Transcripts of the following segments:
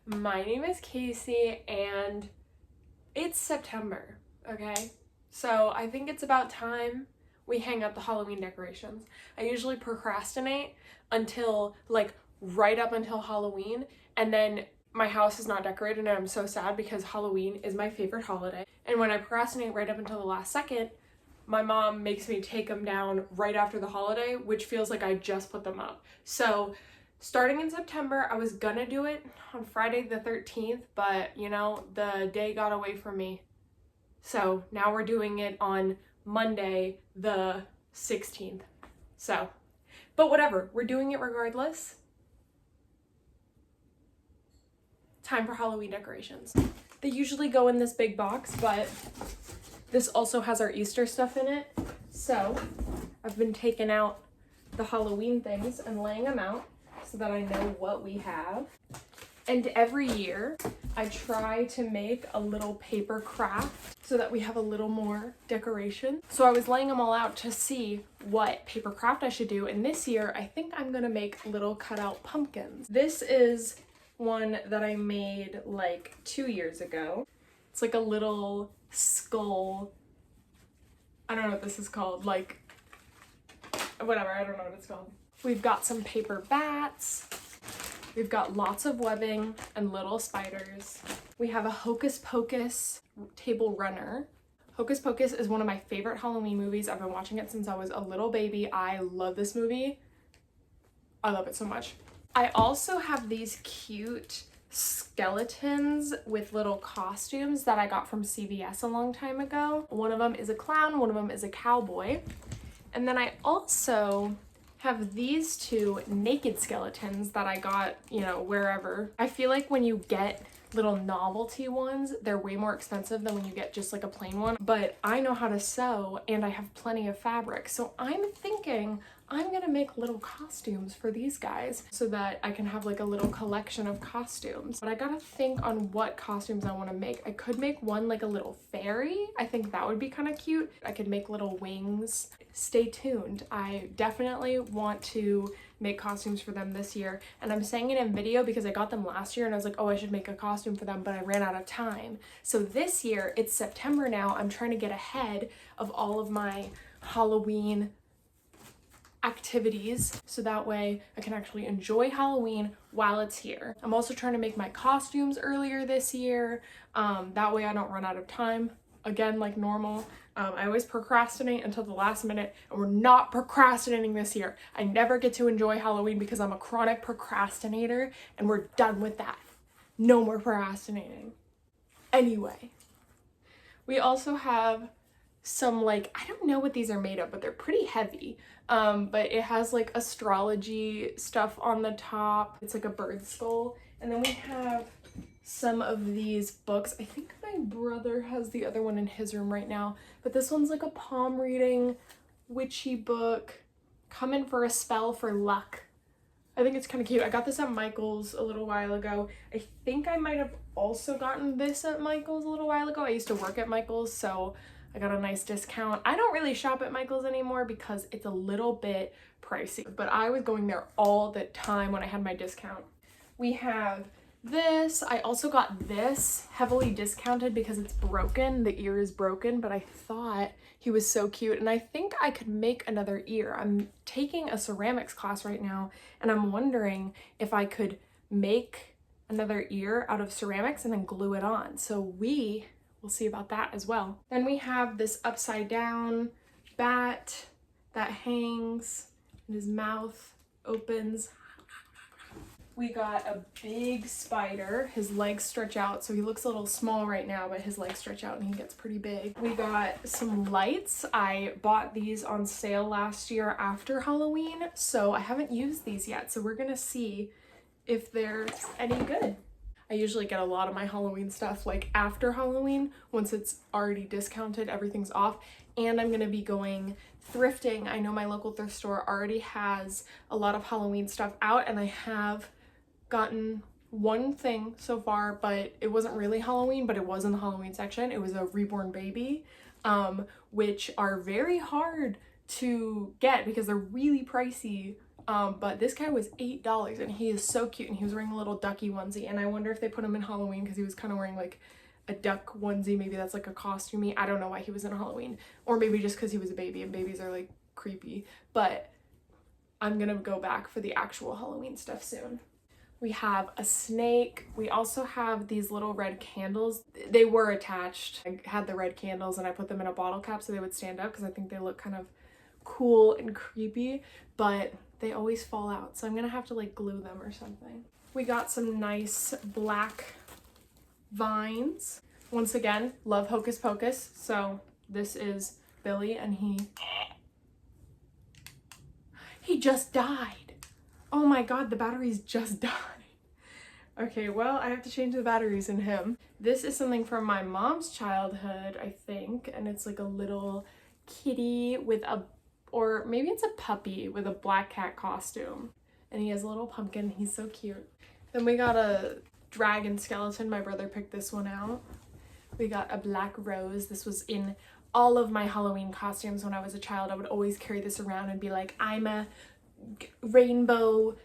My name is Casey and it's September, okay? So I think it's about time we hang up the Halloween decorations. I usually procrastinate until right up until Halloween, and then my house is not decorated and I'm so sad because Halloween is my favorite holiday. And when I procrastinate right up until the last second, my mom makes me take them down right after the holiday, which feels like I just put them up. So starting in September, I was gonna do it on Friday the 13th, but the day got away from me. So now we're doing it on Monday the 16th. So, but whatever, we're doing it regardless. Time for Halloween decorations. They usually go in this big box, but this also has our Easter stuff in it. So I've been taking out the Halloween things and laying them out so that I know what we have. And every year I try to make a little paper craft so that we have a little more decoration. So I was laying them all out to see what paper craft I should do. And this year I think I'm gonna make little cutout pumpkins. This is one that I made like 2 years ago. It's like a little skull. I don't know what this is called. Like, whatever, I don't know what it's called. We've got some paper bats. We've got lots of webbing and little spiders. We have a Hocus Pocus table runner. Hocus Pocus is one of my favorite Halloween movies. I've been watching it since I was a little baby. I love this movie. I love it so much. I also have these cute skeletons with little costumes that I got from CVS a long time ago. One of them is a clown, one of them is a cowboy. And then I also have these two naked skeletons that I got, wherever. I feel like when you get little novelty ones, they're way more expensive than when you get just like a plain one. But I know how to sew and I have plenty of fabric. So I'm thinking I'm gonna make little costumes for these guys so that I can have like a little collection of costumes. But I gotta think on what costumes I wanna make. I could make one like a little fairy. I think that would be kind of cute. I could make little wings. Stay tuned. I definitely want to make costumes for them this year. And I'm saying it in video because I got them last year and I was like, oh, I should make a costume for them, but I ran out of time. So this year, it's September now. I'm trying to get ahead of all of my Halloween activities so that way I can actually enjoy Halloween while it's here. I'm also trying to make my costumes earlier this year. That way I don't run out of time. Again, like normal. I always procrastinate until the last minute, and we're not procrastinating this year. I never get to enjoy Halloween because I'm a chronic procrastinator, and we're done with that. No more procrastinating. Anyway, we also have some I don't know what these are made of, but they're pretty heavy. But it has like astrology stuff on the top. It's like a bird skull. And then we have some of these books. I think my brother has the other one in his room right now, but this one's like a palm reading witchy book. Come in for a spell for luck. I think it's kind of cute. I got this at Michael's a little while ago. I think I might have also gotten this at Michael's a little while ago. I used to work at Michael's, so I got a nice discount. I don't really shop at Michael's anymore because it's a little bit pricey, but I was going there all the time when I had my discount. We have this. I also got this heavily discounted because it's broken. The ear is broken, but I thought he was so cute and I think I could make another ear. I'm taking a ceramics class right now and I'm wondering if I could make another ear out of ceramics and then glue it on. So we'll see about that as well. Then we have this upside down bat that hangs and his mouth opens. We got a big spider. His legs stretch out, so he looks a little small right now, but his legs stretch out and he gets pretty big. We got some lights. I bought these on sale last year after Halloween, so I haven't used these yet, so we're gonna see if they're any good. I usually get a lot of my Halloween stuff like after Halloween. Once it's already discounted, everything's off. And I'm gonna be going thrifting. I know my local thrift store already has a lot of Halloween stuff out and I have gotten one thing so far, but it wasn't really Halloween, but it was in the Halloween section. It was a reborn baby, which are very hard to get because they're really pricey But this guy was $8 and he is so cute, and he was wearing a little ducky onesie, and I wonder if they put him in Halloween because he was kind of wearing like a duck onesie. Maybe that's like a costumey. I don't know why he was in Halloween, or maybe just because he was a baby and babies are like creepy. But I'm gonna go back for the actual Halloween stuff soon. We have a snake. We also have these little red candles. They were attached. I had the red candles and I put them in a bottle cap so they would stand up because I think they look kind of cool and creepy, but they always fall out. So I'm gonna have to like glue them or something. We got some nice black vines. Once again, love Hocus Pocus. So this is Billy and he just died. Oh my god, the batteries just died. Okay, well, I have to change the batteries in him. This is something from my mom's childhood, I think, and it's like a little kitty with a, or maybe it's a puppy with a black cat costume. And he has a little pumpkin. He's so cute. Then we got a dragon skeleton. My brother picked this one out. We got a black rose. This was in all of my Halloween costumes when I was a child. I would always carry this around and be like, I'm a rainbow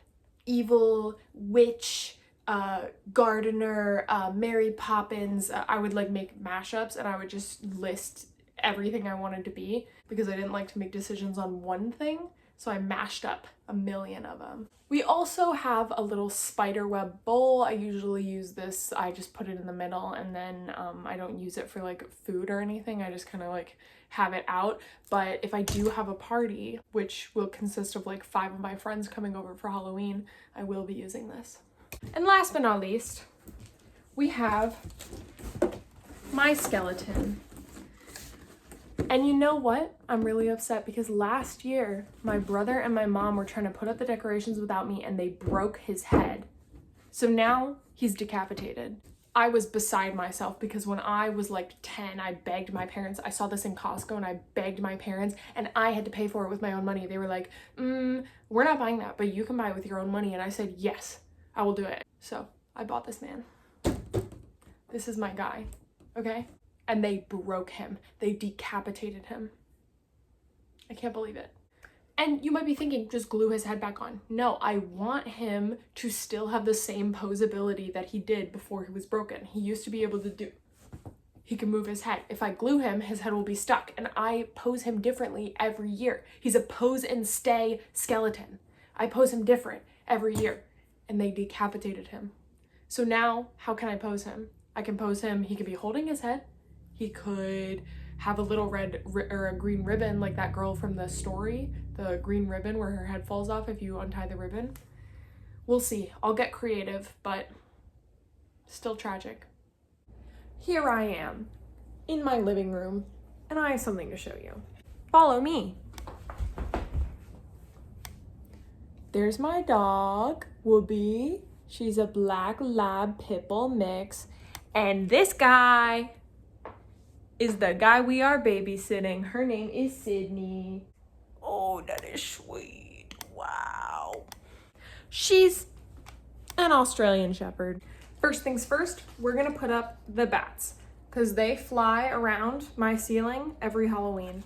evil witch, gardener, Mary Poppins. I would like make mashups and I would just list everything I wanted to be because I didn't like to make decisions on one thing. So I mashed up a million of them. We also have a little spider web bowl. I usually use this, I just put it in the middle, and then I don't use it for like food or anything. I just kind of like have it out. But if I do have a party, which will consist of like 5 of my friends coming over for Halloween, I will be using this. And last but not least, we have my skeleton. And you know what? I'm really upset because last year, my brother and my mom were trying to put up the decorations without me and they broke his head. So now he's decapitated. I was beside myself because when I was like 10, I begged my parents. I saw this in Costco and I begged my parents and I had to pay for it with my own money. They were like, we're not buying that, but you can buy it with your own money. And I said, yes, I will do it. So I bought this man. This is my guy, okay? And they broke him. They decapitated him. I can't believe it. And you might be thinking, just glue his head back on. No, I want him to still have the same posability that he did before he was broken. He used to be able to do, he can move his head. If I glue him, his head will be stuck. And I pose him differently every year. He's a pose and stay skeleton. I pose him different every year. And they decapitated him. So now, how can I pose him? I can pose him, he could be holding his head. He could have a little red or a green ribbon like that girl from the story, the green ribbon where her head falls off if you untie the ribbon. We'll see. I'll get creative, but still tragic. Here I am in my living room, and I have something to show you. Follow me. There's my dog, Whoopi. She's a black lab pit bull mix. And this guy is the guy we are babysitting. Her name is Sydney. Oh, that is sweet. Wow. She's an Australian Shepherd. First things first, we're gonna put up the bats because they fly around my ceiling every Halloween.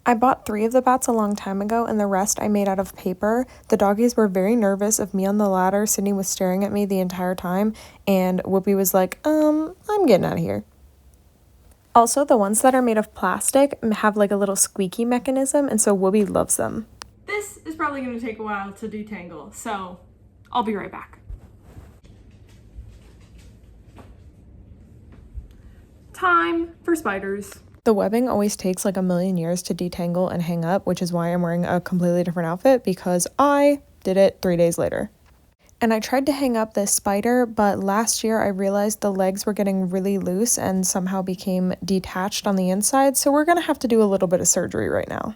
I bought 3 of the bats a long time ago and the rest I made out of paper. The doggies were very nervous of me on the ladder. Sydney was staring at me the entire time and Whoopi was like, I'm getting out of here. Also, the ones that are made of plastic have like a little squeaky mechanism, and so Whoopi loves them. This is probably going to take a while to detangle, so I'll be right back. Time for spiders. The webbing always takes like a million years to detangle and hang up, which is why I'm wearing a completely different outfit because I did it 3 days later. And I tried to hang up this spider, but last year I realized the legs were getting really loose and somehow became detached on the inside, so we're gonna have to do a little bit of surgery right now.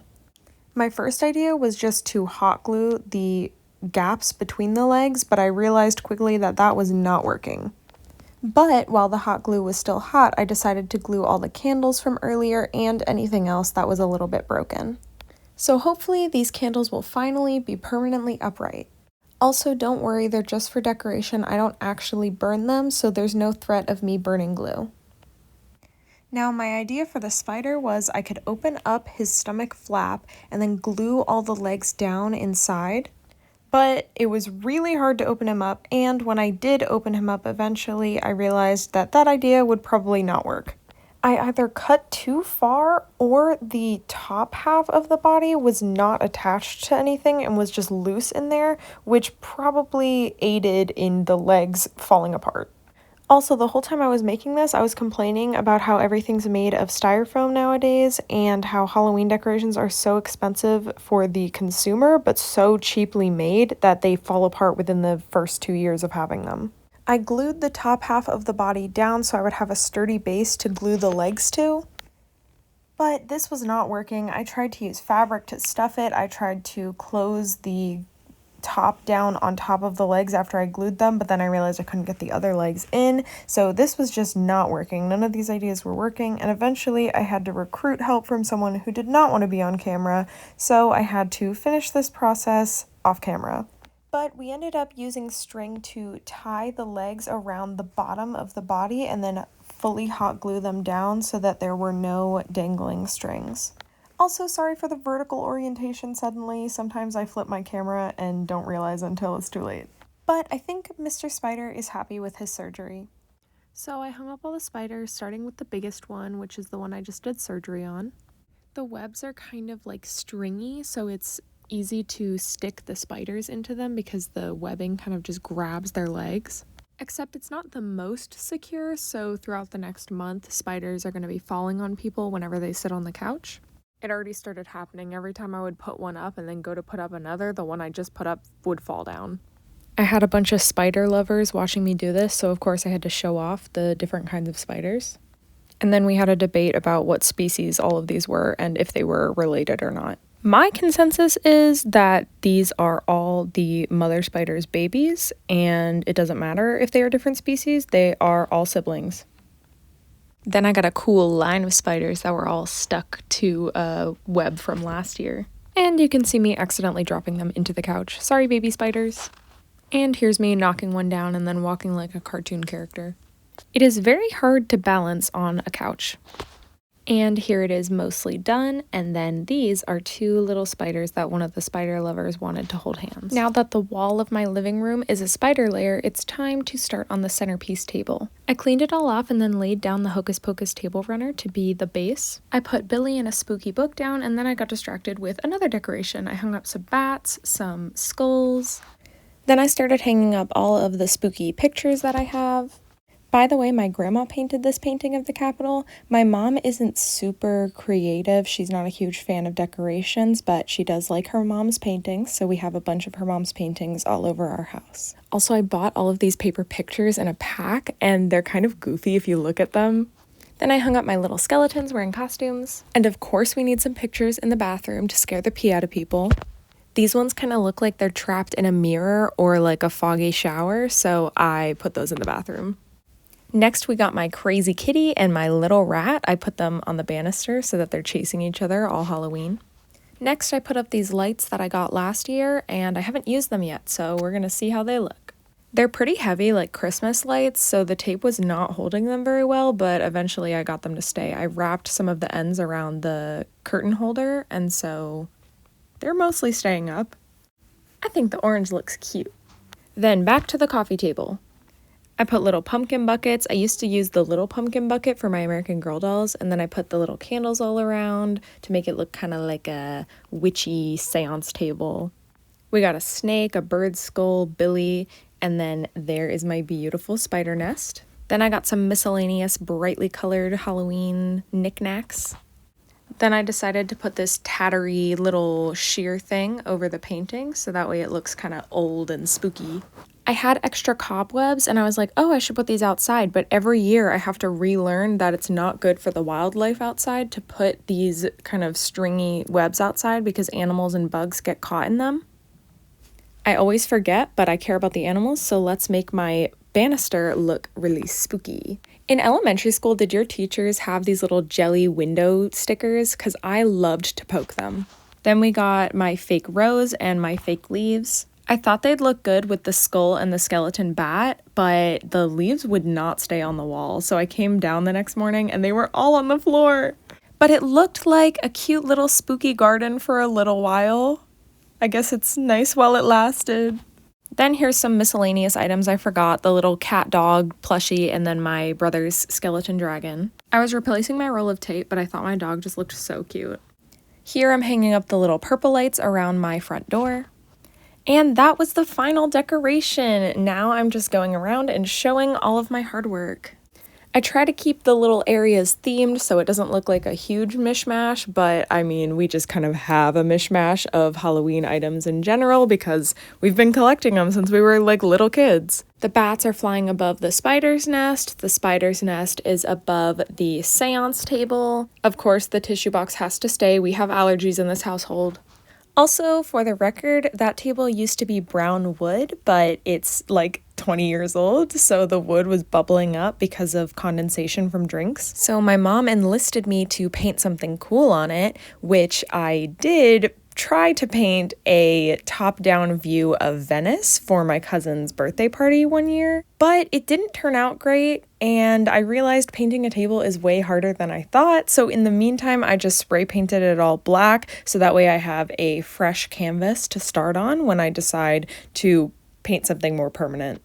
My first idea was just to hot glue the gaps between the legs, but I realized quickly that that was not working. But while the hot glue was still hot, I decided to glue all the candles from earlier and anything else that was a little bit broken. So hopefully these candles will finally be permanently upright. Also, don't worry, they're just for decoration. I don't actually burn them, so there's no threat of me burning glue. Now, my idea for the spider was I could open up his stomach flap and then glue all the legs down inside. But it was really hard to open him up, and when I did open him up eventually, I realized that that idea would probably not work. I either cut too far or the top half of the body was not attached to anything and was just loose in there, which probably aided in the legs falling apart. Also, the whole time I was making this, I was complaining about how everything's made of styrofoam nowadays and how Halloween decorations are so expensive for the consumer, but so cheaply made that they fall apart within the first 2 years of having them. I glued the top half of the body down so I would have a sturdy base to glue the legs to, but this was not working. I tried to use fabric to stuff it. I tried to close the top down on top of the legs after I glued them, but then I realized I couldn't get the other legs in, so this was just not working. None of these ideas were working, and eventually I had to recruit help from someone who did not want to be on camera, so I had to finish this process off camera. But we ended up using string to tie the legs around the bottom of the body and then fully hot glue them down so that there were no dangling strings. Also, sorry for the vertical orientation suddenly. Sometimes I flip my camera and don't realize until it's too late. But I think Mr. Spider is happy with his surgery. So I hung up all the spiders, starting with the biggest one, which is the one I just did surgery on. The webs are kind of like stringy, so it's easy to stick the spiders into them because the webbing kind of just grabs their legs. Except it's not the most secure, so throughout the next month, spiders are going to be falling on people whenever they sit on the couch. It already started happening. Every time I would put one up and then go to put up another, the one I just put up would fall down. I had a bunch of spider lovers watching me do this, so of course I had to show off the different kinds of spiders. And then we had a debate about what species all of these were and if they were related or not. My consensus is that these are all the mother spider's babies, and it doesn't matter if they are different species, they are all siblings. Then I got a cool line of spiders that were all stuck to a web from last year. And you can see me accidentally dropping them into the couch. Sorry, baby spiders. And here's me knocking one down and then walking like a cartoon character. It is very hard to balance on a couch. And here it is mostly done, and then these are two little spiders that one of the spider lovers wanted to hold hands. Now that the wall of my living room is a spider lair, it's time to start on the centerpiece table. I cleaned it all off and then laid down the Hocus Pocus table runner to be the base. I put Billy in a spooky book down, and then I got distracted with another decoration. I hung up some bats, some skulls. Then I started hanging up all of the spooky pictures that I have. By the way, my grandma painted this painting of the Capitol. My mom isn't super creative. She's not a huge fan of decorations, but she does like her mom's paintings, so we have a bunch of her mom's paintings all over our house. Also, I bought all of these paper pictures in a pack, and they're kind of goofy if you look at them. Then I hung up my little skeletons wearing costumes. And of course, we need some pictures in the bathroom to scare the pee out of people. These ones kind of look like they're trapped in a mirror or like a foggy shower, so I put those in the bathroom. Next, we got my crazy kitty and my little rat. I put them on the banister so that they're chasing each other all Halloween. Next, I put up these lights that I got last year, and I haven't used them yet, so we're gonna see how they look. They're pretty heavy, like Christmas lights, so the tape was not holding them very well, but eventually I got them to stay. I wrapped some of the ends around the curtain holder, and so they're mostly staying up. I think the orange looks cute. Then back to the coffee table. I put little pumpkin buckets. I used to use the little pumpkin bucket for my American Girl dolls, and then I put the little candles all around to make it look kind of like a witchy seance table. We got a snake, a bird skull, Billy, and then there is my beautiful spider nest. Then I got some miscellaneous brightly colored Halloween knickknacks. Then I decided to put this tattery little sheer thing over the painting, so that way it looks kind of old and spooky. I had extra cobwebs and I was like, oh, I should put these outside, but every year I have to relearn that it's not good for the wildlife outside to put these kind of stringy webs outside because animals and bugs get caught in them. I always forget, but I care about the animals, so let's make my banister look really spooky. In elementary school, did your teachers have these little jelly window stickers? Because I loved to poke them. Then we got my fake rose and my fake leaves. I thought they'd look good with the skull and the skeleton bat, but the leaves would not stay on the wall, so I came down the next morning and they were all on the floor. But it looked like a cute little spooky garden for a little while. I guess it's nice while it lasted. Then here's some miscellaneous items I forgot, the little cat dog plushie and then my brother's skeleton dragon. I was replacing my roll of tape, but I thought my dog just looked so cute. Here I'm hanging up the little purple lights around my front door. And that was the final decoration. Now I'm just going around and showing all of my hard work. I try to keep the little areas themed so it doesn't look like a huge mishmash, but I mean, we just kind of have a mishmash of Halloween items in general because we've been collecting them since we were like little kids. The bats are flying above the spider's nest. The spider's nest is above the seance table. Of course, the tissue box has to stay. We have allergies in this household. Also, for the record, that table used to be brown wood, but it's like 20 years old, so the wood was bubbling up because of condensation from drinks. So my mom enlisted me to paint something cool on it, which I did try to paint a top-down view of Venice for my cousin's birthday party one year, but it didn't turn out great, and I realized painting a table is way harder than I thought, so in the meantime, I just spray painted it all black, so that way I have a fresh canvas to start on when I decide to paint something more permanent.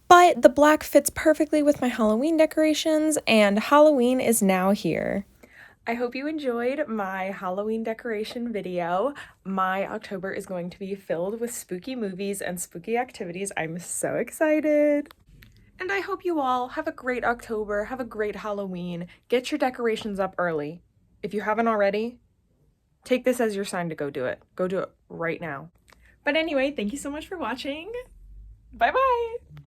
But the black fits perfectly with my Halloween decorations, and Halloween is now here. I hope you enjoyed my Halloween decoration video. My October is going to be filled with spooky movies and spooky activities. I'm so excited. And I hope you all have a great October, have a great Halloween. Get your decorations up early. If you haven't already, take this as your sign to go do it. Go do it right now. But anyway, thank you so much for watching. Bye-bye.